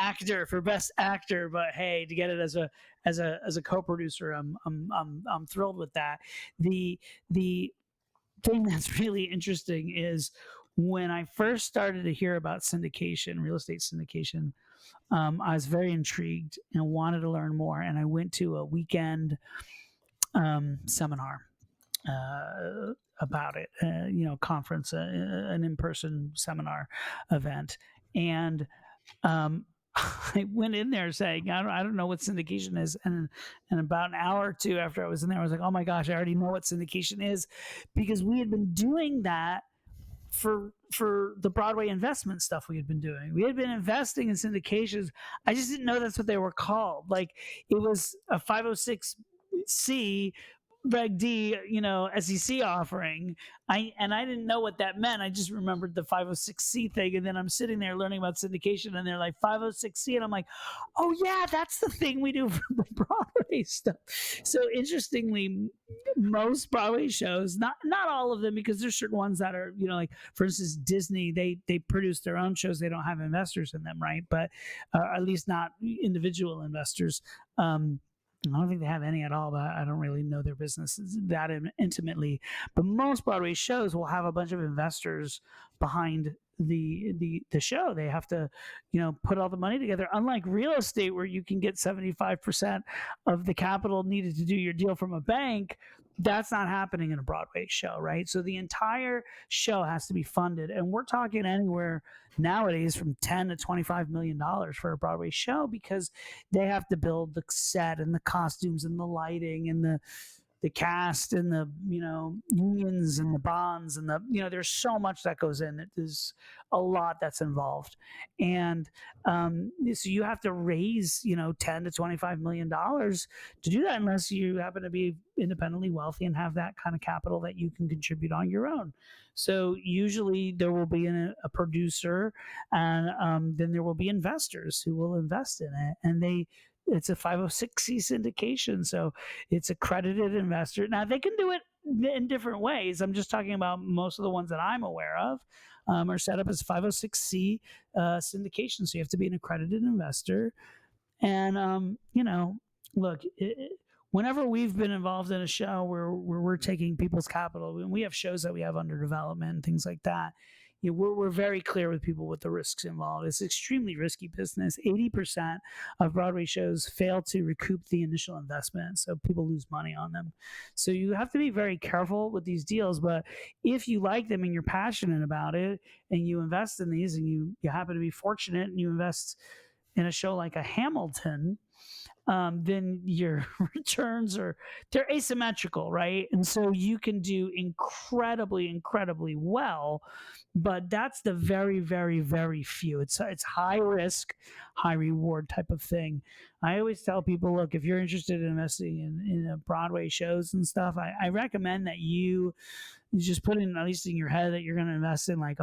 actor for best actor, but hey, to get it as a co-producer, I'm thrilled with that. The thing that's really interesting is when I first started to hear about syndication, real estate syndication, I was very intrigued and wanted to learn more. And I went to a weekend seminar about it, conference, an in-person seminar event. And I went in there saying, I don't know what syndication is. And about an hour or two after I was in there, I was like, oh my gosh, I already know what syndication is, because we had been doing that for the Broadway investment stuff we had been doing. We had been investing in syndications. I just didn't know that's what they were called. Like, it was a 506C Reg D, SEC offering. I didn't know what that meant. I just remembered the 506C thing. And then I'm sitting there learning about syndication, and they're like 506C. And I'm like, oh yeah, that's the thing we do for the Broadway stuff. So interestingly, most Broadway shows, not all of them, because there's certain ones that are, like for instance, Disney, they produce their own shows. They don't have investors in them, right? But at least not individual investors. I don't think they have any at all, but I don't really know their business that intimately. But most Broadway shows will have a bunch of investors behind the show. They have to, put all the money together. Unlike real estate, where you can get 75% of the capital needed to do your deal from a bank, that's not happening in a Broadway show, right? So the entire show has to be funded, and we're talking anywhere nowadays from $10 to $25 million for a Broadway show, because they have to build the set and the costumes and the lighting and the the cast and the unions and the bonds and the there's so much that goes in. There's a lot that's involved, and so you have to raise 10 to 25 million dollars to do that, unless you happen to be independently wealthy and have that kind of capital that you can contribute on your own. So usually there will be a producer, and then there will be investors who will invest in it, and it's a 506c syndication, so it's accredited investor. Now they can do it in different ways. I'm just talking about most of the ones that I'm aware of are set up as 506c syndication. So you have to be an accredited investor, and look. Whenever we've been involved in a show where we're taking people's capital, when we have shows that we have under development and things like that, we're very clear with people with the risks involved. It's extremely risky business. 80% of Broadway shows fail to recoup the initial investment, so people lose money on them. So you have to be very careful with these deals. But if you like them and you're passionate about it, and you invest in these, and you happen to be fortunate and you invest in a show like a Hamilton, then your returns they're asymmetrical, right? And so you can do incredibly well, but that's the very, very, very few. It's high risk, high reward type of thing. I always tell people, look, if you're interested in investing in Broadway shows and stuff, I recommend that you just put in, at least in your head, that you're going to invest in like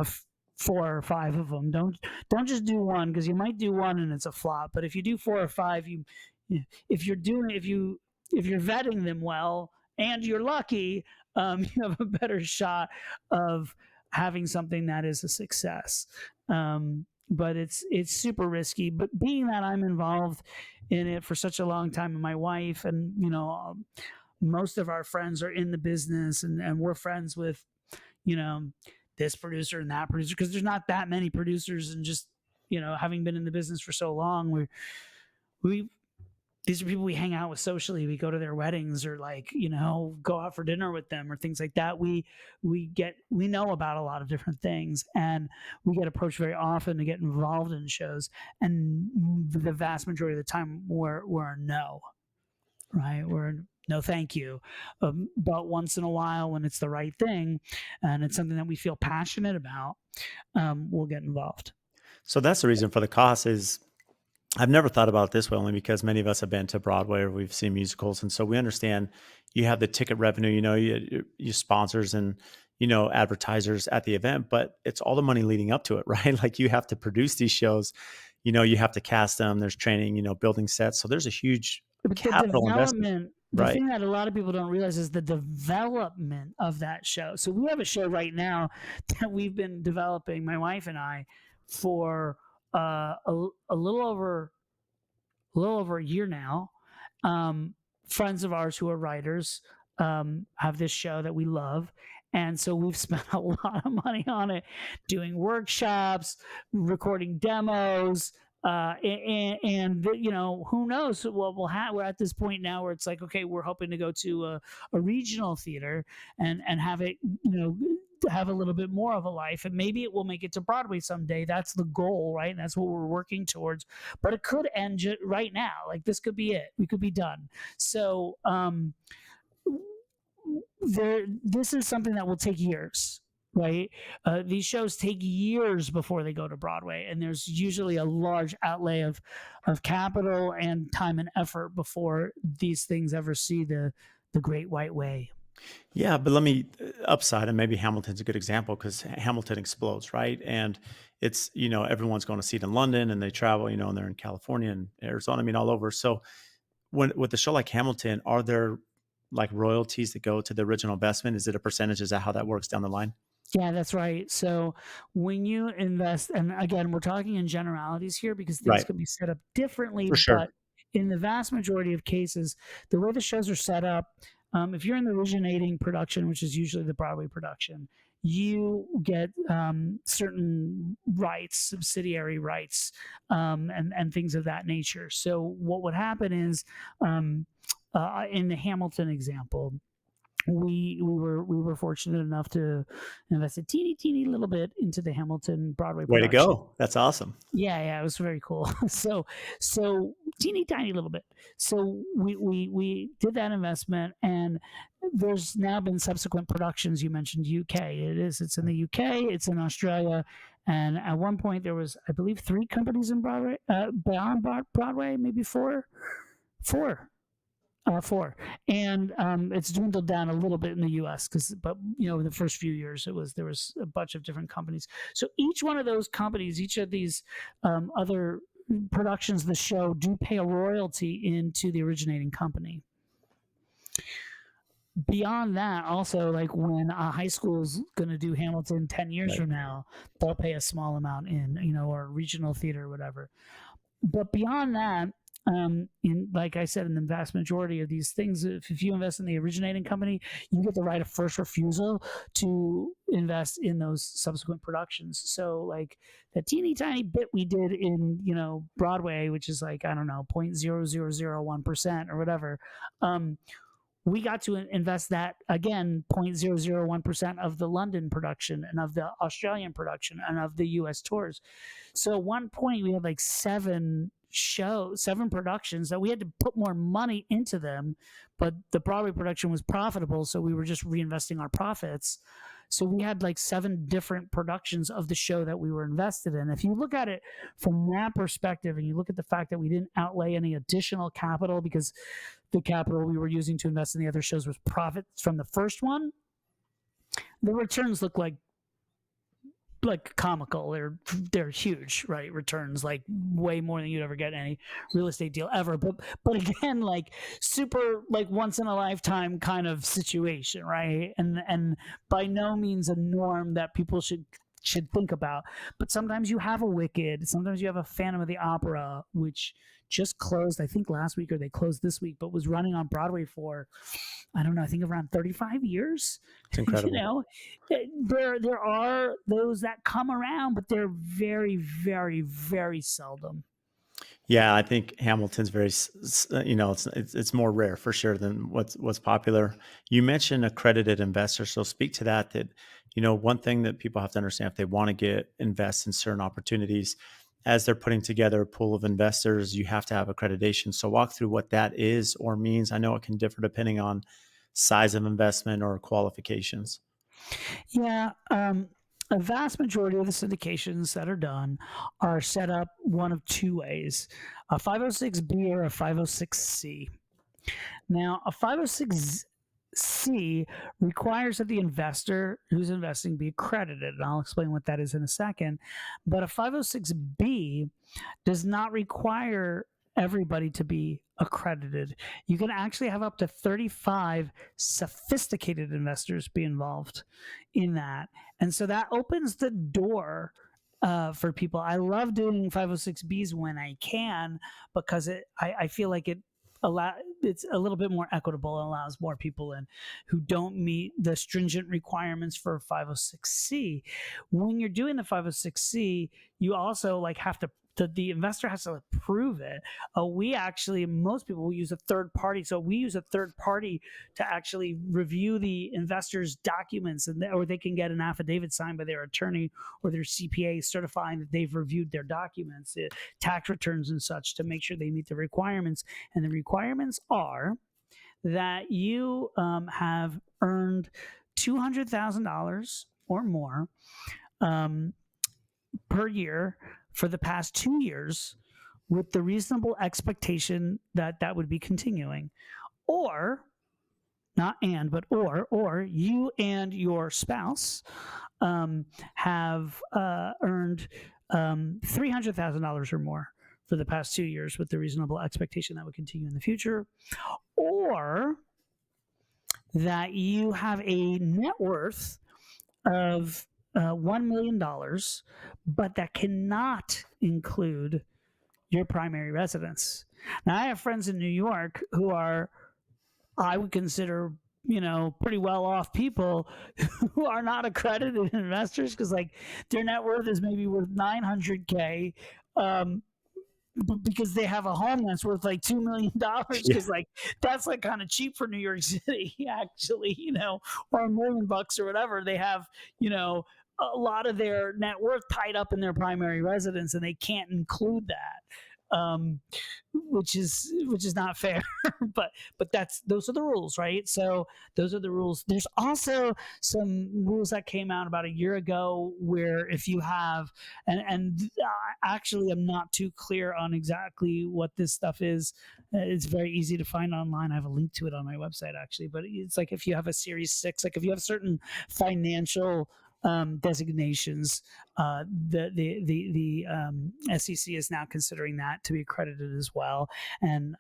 4 or 5 of them. Don't just do one, because you might do one and it's a flop. But if you do 4 or 5, if you're vetting them well and you're lucky, you have a better shot of having something that is a success. But it's super risky. But being that I'm involved in it for such a long time, and my wife and most of our friends are in the business, and we're friends with this producer and that producer, because there's not that many producers, and just having been in the business for so long, we these are people we hang out with socially. We go to their weddings, or go out for dinner with them, or things like that. We know about a lot of different things, and we get approached very often to get involved in shows. And the vast majority of the time, we're a no, right? We're no, thank you. But once in a while, when it's the right thing and it's something that we feel passionate about, we'll get involved. So that's the reason for the cost. Is I've never thought about it this way, only because many of us have been to Broadway or we've seen musicals. And so we understand you have the ticket revenue, you sponsors and, advertisers at the event, but it's all the money leading up to it, right? Like you have to produce these shows, you have to cast them. There's training, building sets. So there's a huge capital investment. The thing that a lot of people don't realize is the development of that show. So we have a show right now that we've been developing, my wife and I, for a little over a year now. Friends of ours who are writers have this show that we love, and so we've spent a lot of money on it, doing workshops, recording demos, and who knows what we'll have. We're at this point now where it's like, okay, we're hoping to go to a regional theater and have it have a little bit more of a life, and maybe it will make it to Broadway someday. That's the goal, right? And that's what we're working towards. But it could end right now. Like this could be it. We could be done. So this is something that will take years, right? These shows take years before they go to Broadway, and there's usually a large outlay of capital and time and effort before these things ever see the Great White Way. Yeah, but let me upside, and maybe Hamilton's a good example because Hamilton explodes, right? And it's, everyone's going to see it in London, and they travel, and they're in California and Arizona, all over. So with a show like Hamilton, are there like royalties that go to the original investment? Is it a percentage? Is that how that works down the line? Yeah, that's right. So when you invest, and again, we're talking in generalities here because things Right. can be set up differently, For sure. but in the vast majority of cases, the way the shows are set up, if you're in the originating production, which is usually the Broadway production, you get certain rights, subsidiary rights, and things of that nature. So what would happen is, in the Hamilton example, we were fortunate enough to invest a teeny little bit into the Hamilton Broadway Way to production. go. That's awesome. Yeah, it was very cool. So teeny tiny little bit. So we did that investment, and there's now been subsequent productions. You mentioned UK. It's in the UK. It's in Australia. And at one point there was, I believe, 3 companies in Broadway, beyond Broadway, maybe 4, 4. 4, and it's dwindled down a little bit in the U.S. But in the first few years, there was a bunch of different companies. So each one of those companies, each of these other productions of the show, do pay a royalty into the originating company. Beyond that, also, like when a high school is going to do Hamilton 10 years Right. from now, they'll pay a small amount in, or regional theater or whatever. But beyond that, like I said, in the vast majority of these things, if you invest in the originating company, you get the right of first refusal to invest in those subsequent productions. So, like the teeny tiny bit we did in Broadway, which is like, I don't know, 0.0001% or whatever. We got to invest that again, 0.001% of the London production and of the Australian production and of the US tours. So at one point we had like 7 productions that we had to put more money into them, but the Broadway production was profitable, so we were just reinvesting our profits. So we had like 7 different productions of the show that we were invested in. If you look at it from that perspective, and you look at the fact that we didn't outlay any additional capital because the capital we were using to invest in the other shows was profits from the first one, the returns look like comical. They're huge, right? Returns like way more than you'd ever get in any real estate deal ever. But again, like super like once in a lifetime kind of situation, right? And by no means a norm that people should think about. But sometimes you have a Wicked, sometimes you have a Phantom of the Opera, which just closed, I think last week, or they closed this week, but was running on Broadway for, I don't know, I think around 35 years. It's incredible. There are those that come around, but they're very, very, very seldom. Yeah, I think Hamilton's very, it's more rare for sure than what's popular. You mentioned accredited investors, so speak to that. One thing that people have to understand if they want to invest in certain opportunities, as they're putting together a pool of investors, you have to have accreditation. So walk through what that is or means. I know it can differ depending on size of investment or qualifications. Yeah. A vast majority of the syndications that are done are set up one of 2 ways, a 506B or a 506C. Now, a 506C requires that the investor who's investing be accredited, and I'll explain what that is in a second. But a 506B does not require everybody to be accredited. You can actually have up to 35 sophisticated investors be involved in that. And so that opens the door for people. I love doing 506Bs when I can, because I feel like it's a little bit more equitable and allows more people in who don't meet the stringent requirements for 506C. When you're doing the 506C, you also have to the investor has to prove it. Most people will use a third party. So we use a third party to actually review the investor's documents, or they can get an affidavit signed by their attorney or their CPA certifying that they've reviewed their documents, tax returns and such, to make sure they meet the requirements. And the requirements are that you have earned $200,000 or more per year for the past 2 years, with the reasonable expectation that would be continuing. Or, not and, but or you and your spouse have earned $300,000 or more for the past 2 years, with the reasonable expectation that would continue in the future. Or that you have a net worth of $1 million, but that cannot include your primary residence. Now, I have friends in New York who are, I would consider, pretty well off people who are not accredited investors, because their net worth is maybe worth $900K. because they have a home that's worth like $2 million, Yeah. because like that's like kind of cheap for New York City, actually, or $1 million or whatever. They have, a lot of their net worth tied up in their primary residence, and they can't include that. Which is not fair. but those are the rules, right? So those are the rules. There's also some rules that came out about a year ago, where if you have, and actually I'm not too clear on exactly what this stuff is. It's very easy to find online. I have a link to it on my website, actually. But it's like if you have a Series 6, like if you have certain financial designations, the SEC is now considering that to be accredited as well, and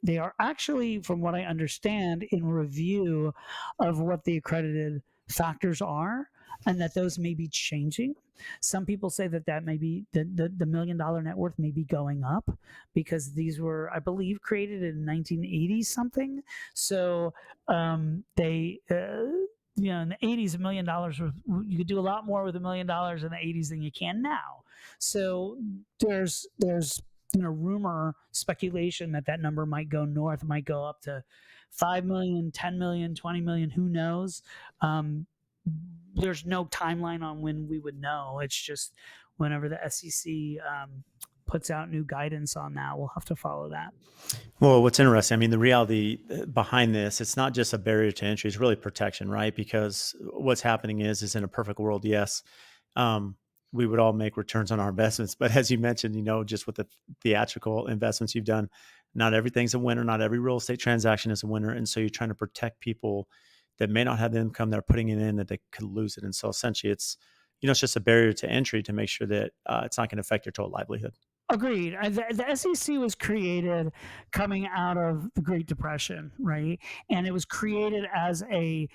they are actually, from what I understand, in review of what the accredited factors are, and that those may be changing. Some people say that may be the $1 million net worth may be going up, because these were, I believe, created in 1980 something. So they in the 80s, $1 million you could do a lot more with $1 million in the 80s than you can now. So there's rumor, speculation that number might go north, might go up to 5 million, 10 million, 20 million, who knows. There's no timeline on when we would know. It's just whenever the SEC puts out new guidance on that, we'll have to follow that. Well, what's interesting, I mean, the reality behind this, it's not just a barrier to entry, it's really protection, right? Because what's happening is in a perfect world, yes, um, we would all make returns on our investments. But as you mentioned, just with the theatrical investments you've done, not everything's a winner. Not every real estate transaction is a winner. And so you're trying to protect people that may not have the income they're putting it in, that they could lose it. And so essentially it's just a barrier to entry to make sure that it's not going to affect your total livelihood. Agreed. The SEC was created coming out of the Great Depression, right? And it was created as an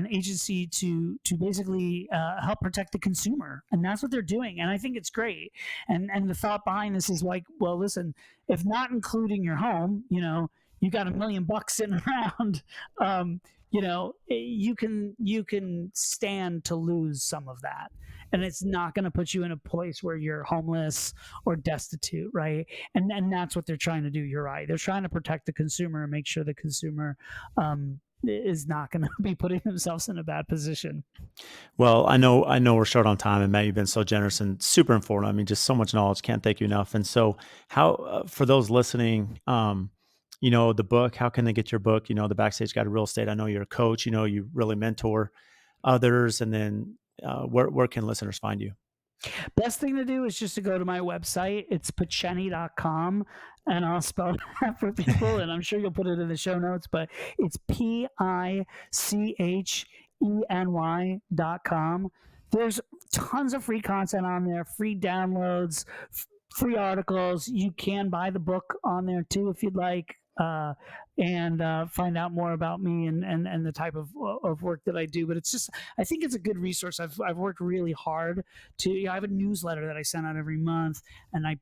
agency to basically help protect the consumer, and that's what they're doing. And I think it's great. And the thought behind this is like, well, listen, if not including your home, you got $1 million sitting around. You can stand to lose some of that, and it's not going to put you in a place where you're homeless or destitute, right? And that's what they're trying to do. You're right. They're trying to protect the consumer and make sure the consumer is not going to be putting themselves in a bad position. Well, I know we're short on time, and Matt, you've been so generous and super informative. I mean, just so much knowledge. Can't thank you enough. And so, how for those listening, the book, how can they get your book? The Backstage Guide to Real Estate. I know you're a coach. You really mentor others, and then where can listeners find you? Best thing to do is just to go to my website. It's picheny.com, and I'll spell that for people, and I'm sure you'll put it in the show notes, but it's PICHENY.com. There's tons of free content on there, free downloads, free articles. You can buy the book on there too if you'd like. And find out more about me and the type of work that I do. But it's just, I think it's a good resource. I've worked really hard I have a newsletter that I send out every month, and I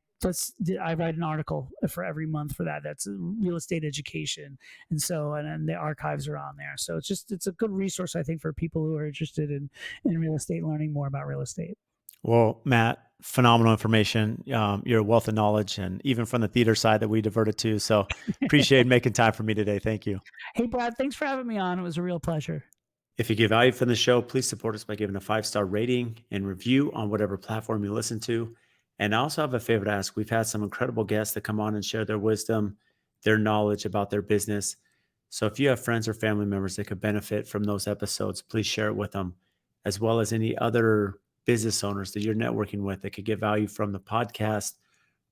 write an article for every month for that. That's real estate education, and so and the archives are on there. So it's a good resource, I think, for people who are interested in real estate, learning more about real estate. Well, Matt, phenomenal information. You're a wealth of knowledge, and even from the theater side that we diverted to. So appreciate making time for me today. Thank you. Hey, Brad, thanks for having me on. It was a real pleasure. If you get value from the show, please support us by giving a 5-star rating and review on whatever platform you listen to. And I also have a favor to ask. We've had some incredible guests that come on and share their wisdom, their knowledge about their business. So if you have friends or family members that could benefit from those episodes, please share it with them, as well as any other business owners that you're networking with that could get value from the podcast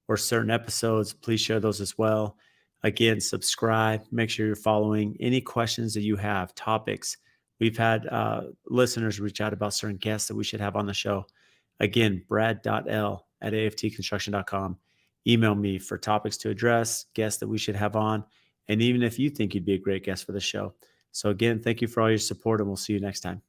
or certain episodes. Please share those as well. Again, subscribe, make sure you're following. Any questions that you have, topics. We've had listeners reach out about certain guests that we should have on the show. Again, brad.l@aftconstruction.com. Email me for topics to address, guests that we should have on, and even if you think you'd be a great guest for the show. So again, thank you for all your support, and we'll see you next time.